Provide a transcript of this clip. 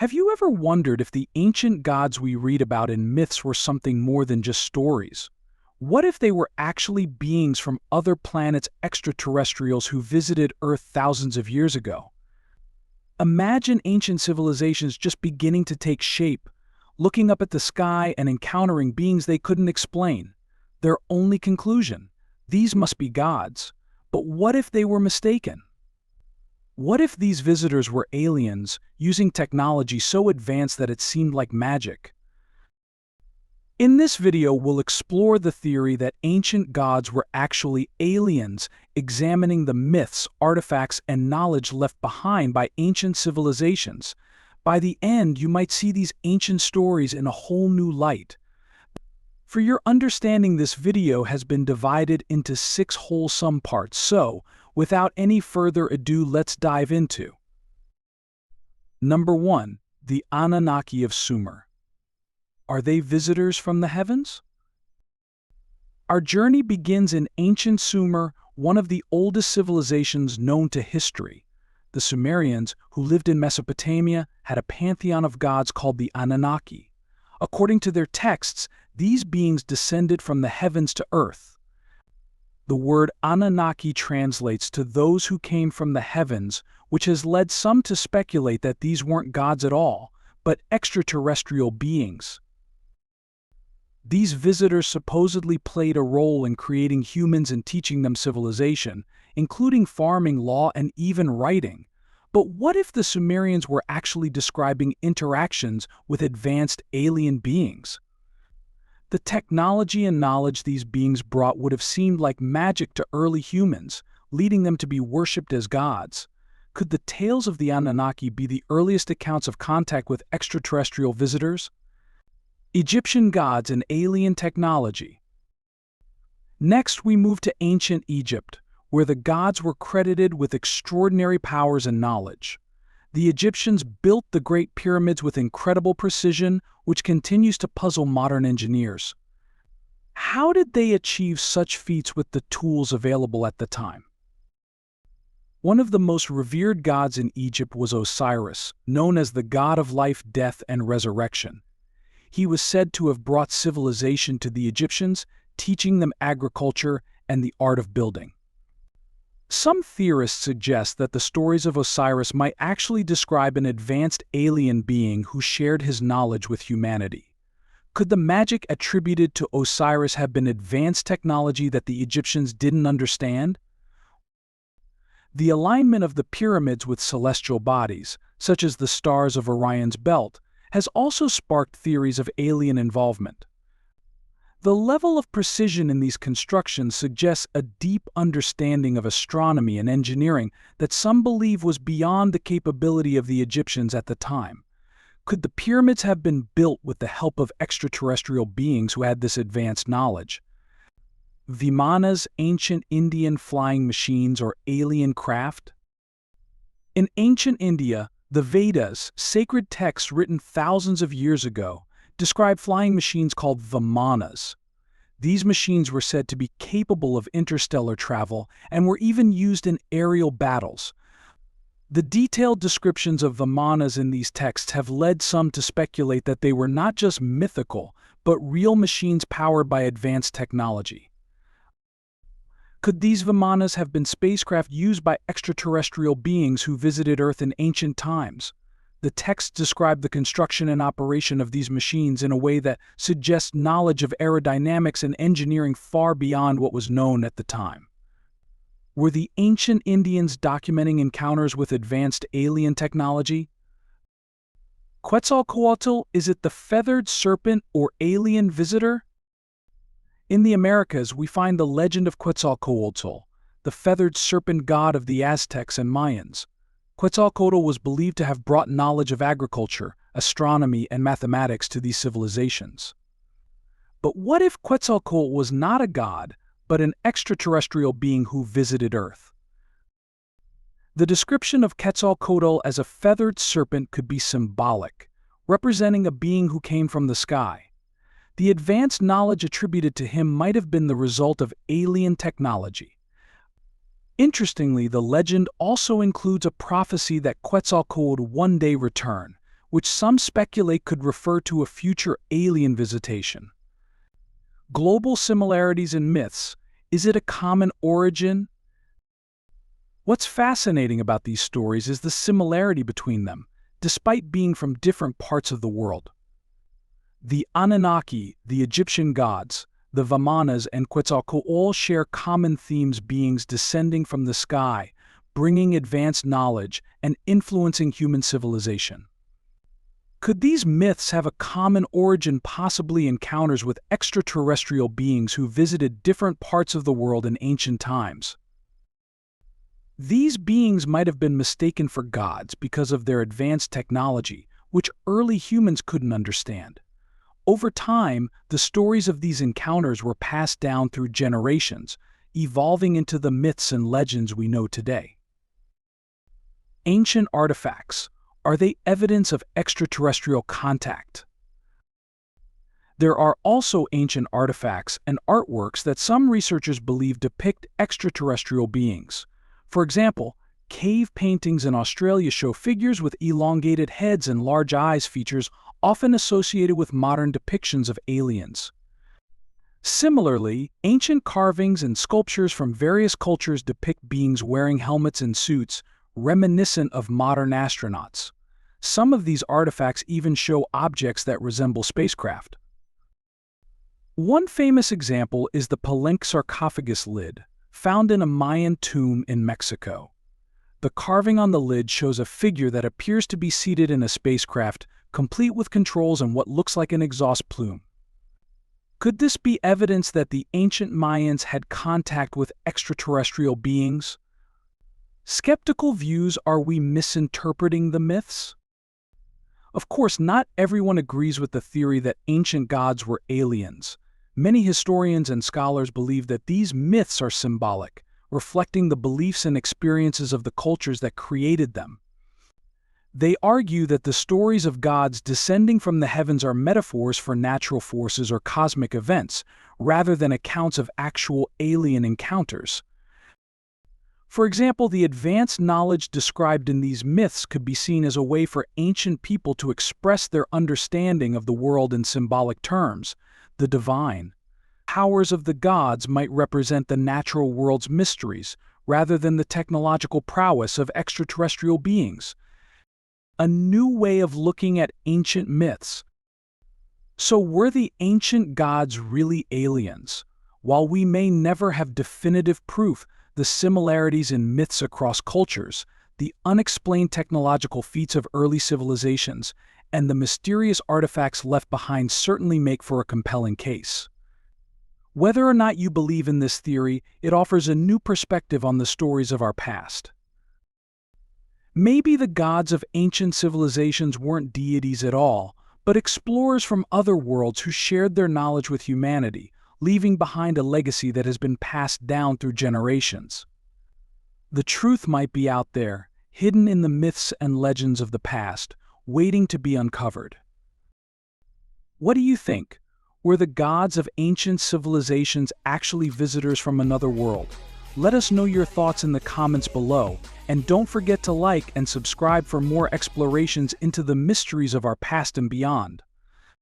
Have you ever wondered if the ancient gods we read about in myths were something more than just stories? What if they were actually beings from other planets, extraterrestrials who visited Earth thousands of years ago? Imagine ancient civilizations just beginning to take shape, looking up at the sky and encountering beings they couldn't explain. Their only conclusion: these must be gods. But what if they were mistaken? What if these visitors were aliens, using technology so advanced that it seemed like magic? In this video, we'll explore the theory that ancient gods were actually aliens, examining the myths, artifacts, and knowledge left behind by ancient civilizations. By the end, you might see these ancient stories in a whole new light. For your understanding, this video has been divided into 6 wholesome parts, so without any further ado, let's dive into Number 1. The Anunnaki of Sumer. Are they visitors from the heavens? Our journey begins in ancient Sumer, one of the oldest civilizations known to history. The Sumerians, who lived in Mesopotamia, had a pantheon of gods called the Anunnaki. According to their texts, these beings descended from the heavens to earth. The word Anunnaki translates to those who came from the heavens, which has led some to speculate that these weren't gods at all, but extraterrestrial beings. These visitors supposedly played a role in creating humans and teaching them civilization, including farming, law, and even writing. But what if the Sumerians were actually describing interactions with advanced alien beings? The technology and knowledge these beings brought would have seemed like magic to early humans, leading them to be worshipped as gods. Could the tales of the Anunnaki be the earliest accounts of contact with extraterrestrial visitors? Egyptian gods and alien technology. Next, we move to ancient Egypt, where the gods were credited with extraordinary powers and knowledge. The Egyptians built the Great Pyramids with incredible precision, which continues to puzzle modern engineers. How did they achieve such feats with the tools available at the time? One of the most revered gods in Egypt was Osiris, known as the god of life, death, and resurrection. He was said to have brought civilization to the Egyptians, teaching them agriculture and the art of building. Some theorists suggest that the stories of Osiris might actually describe an advanced alien being who shared his knowledge with humanity. Could the magic attributed to Osiris have been advanced technology that the Egyptians didn't understand? The alignment of the pyramids with celestial bodies, such as the stars of Orion's belt, has also sparked theories of alien involvement. The level of precision in these constructions suggests a deep understanding of astronomy and engineering that some believe was beyond the capability of the Egyptians at the time. Could the pyramids have been built with the help of extraterrestrial beings who had this advanced knowledge? Vimanas, ancient Indian flying machines, or alien craft? In ancient India, the Vedas, sacred texts written thousands of years ago, describe flying machines called Vimanas. These machines were said to be capable of interstellar travel and were even used in aerial battles. The detailed descriptions of Vimanas in these texts have led some to speculate that they were not just mythical, but real machines powered by advanced technology. Could these Vimanas have been spacecraft used by extraterrestrial beings who visited Earth in ancient times? The texts describe the construction and operation of these machines in a way that suggests knowledge of aerodynamics and engineering far beyond what was known at the time. Were the ancient Indians documenting encounters with advanced alien technology? Quetzalcoatl, is it the feathered serpent or alien visitor? In the Americas, we find the legend of Quetzalcoatl, the feathered serpent god of the Aztecs and Mayans. Quetzalcoatl was believed to have brought knowledge of agriculture, astronomy, and mathematics to these civilizations. But what if Quetzalcoatl was not a god, but an extraterrestrial being who visited Earth? The description of Quetzalcoatl as a feathered serpent could be symbolic, representing a being who came from the sky. The advanced knowledge attributed to him might have been the result of alien technology. Interestingly, the legend also includes a prophecy that Quetzalcoatl would one day return, which some speculate could refer to a future alien visitation. Global similarities in myths. Is it a common origin? What's fascinating about these stories is the similarity between them, despite being from different parts of the world. The Anunnaki, the Egyptian gods, the Vamanas, and Quetzalcoatl all share common themes: beings descending from the sky, bringing advanced knowledge, and influencing human civilization. Could these myths have a common origin, possibly encounters with extraterrestrial beings who visited different parts of the world in ancient times? These beings might have been mistaken for gods because of their advanced technology, which early humans couldn't understand. Over time, the stories of these encounters were passed down through generations, evolving into the myths and legends we know today. Ancient artifacts. Are they evidence of extraterrestrial contact? There are also ancient artifacts and artworks that some researchers believe depict extraterrestrial beings. For example, cave paintings in Australia show figures with elongated heads and large eyes, features often associated with modern depictions of aliens. Similarly, ancient carvings and sculptures from various cultures depict beings wearing helmets and suits, reminiscent of modern astronauts. Some of these artifacts even show objects that resemble spacecraft. One famous example is the Palenque sarcophagus lid, found in a Mayan tomb in Mexico. The carving on the lid shows a figure that appears to be seated in a spacecraft, complete with controls and what looks like an exhaust plume. Could this be evidence that the ancient Mayans had contact with extraterrestrial beings? Skeptical views: are we misinterpreting the myths? Of course, not everyone agrees with the theory that ancient gods were aliens. Many historians and scholars believe that these myths are symbolic, reflecting the beliefs and experiences of the cultures that created them. They argue that the stories of gods descending from the heavens are metaphors for natural forces or cosmic events, rather than accounts of actual alien encounters. For example, the advanced knowledge described in these myths could be seen as a way for ancient people to express their understanding of the world in symbolic terms. The divine powers of the gods might represent the natural world's mysteries, rather than the technological prowess of extraterrestrial beings. A new way of looking at ancient myths. So, were the ancient gods really aliens? While we may never have definitive proof, the similarities in myths across cultures, the unexplained technological feats of early civilizations, and the mysterious artifacts left behind certainly make for a compelling case. Whether or not you believe in this theory, it offers a new perspective on the stories of our past. Maybe the gods of ancient civilizations weren't deities at all, but explorers from other worlds who shared their knowledge with humanity, leaving behind a legacy that has been passed down through generations. The truth might be out there, hidden in the myths and legends of the past, waiting to be uncovered. What do you think? Were the gods of ancient civilizations actually visitors from another world? Let us know your thoughts in the comments below, and don't forget to like and subscribe for more explorations into the mysteries of our past and beyond.